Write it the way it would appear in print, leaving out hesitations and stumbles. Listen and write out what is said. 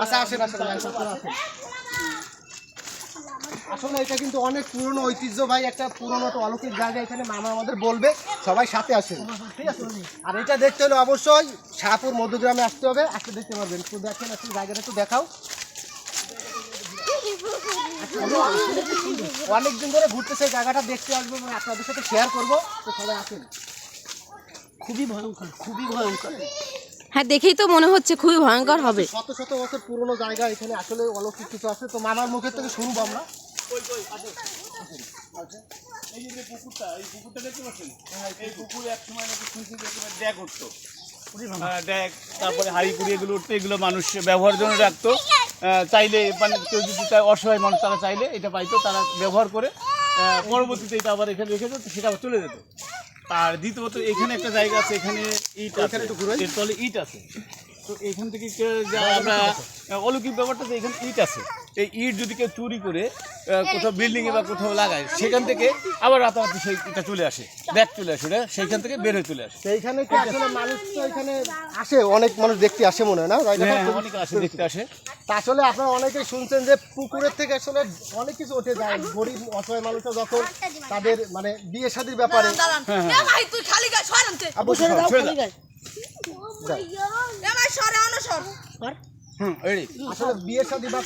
আচ্ছা আসেন আসেন আসলে এটা কিন্তু অনেক পুরনো ঐতিহ্য ভাই, একটা পুরনো একটা অলৌকিক জায়গা। এখানে মামা আমাদের বলবে, সবাই সাথে আসেন, ঠিক আছে? আর এটা দেখতে হলে অবশ্যই শাহপুর মধ্যগ্রামে আসতে হবে, আসতে দেখতে পারবেন। একটু দেখেন, আসলে জায়গাটা একটু দেখাও। অনেকদিন ধরে ঘুরতেছে, জায়গাটা দেখতে আসবো এবং আপনাদের সাথে শেয়ার করবো, তো সবাই আসেন। খুবই ভয়ঙ্কর, খুবই ভয়ঙ্কর। হ্যাঁ, দেখেই তো মনে হচ্ছে খুবই ভয়ঙ্কর হবে। শত শত বছর পুরনো জায়গা, এখানে আসলে অলৌকিক কিছু আছে। তো মামার মুখের থেকে শুনবো আমরা। এই যে পুকুরটা, এই পুকুরটা দেখতে পাচ্ছেন? এই পুকুরে এক সময় নাকি শুনছি যে ড্যাগ উঠতো, ড্যাগ, তারপরে হাড়ি কুড়ি এগুলো উঠতো, এগুলো মানুষ ব্যবহারের জন্য রাখতো। চাইলে মানে কেউ যদি চায়, অসহায় মানুষ তারা চাইলে এটা পাইতো, তারা ব্যবহার করে পরবর্তীতে এটা আবার এখানে রেখে যেত, সেটা আবার চলে যেত। আর দ্বিতীয়ত এখানে একটা জায়গা আছে, এখানে ইট আছে, এর তলে ইট আছে। তো এখান থেকে যা আমরা অলৌকিক ব্যাপারটা, যে এখানে ইট আছে, এই ইট যদি কেউ চুরি করে কোথাও বিল্ডিংয়ে বা কোথাও লাগায়, সেখান থেকে আবার রাতারাতি সেইটা চলে আসে, ব্যাগ চলে আসে, ওটা সেইখান থেকে বের হয়ে চলে আসে। সেইখানে কি আসলে মানুষ তো এখানে আসে, অনেক মানুষ দেখতে আসে মনে হয় না? অনেক আসে, দেখতে আসে। আসলে আপনারা অনেকেই শুনছেন যে পুকুরের থেকে আসলে অনেক কিছু উঠে যায়। গরিব অসহায় মানুষরা যখন তাদের মানে বিয়ে শাদীর ব্যাপারে, আসলে বিয়ে শাদী বা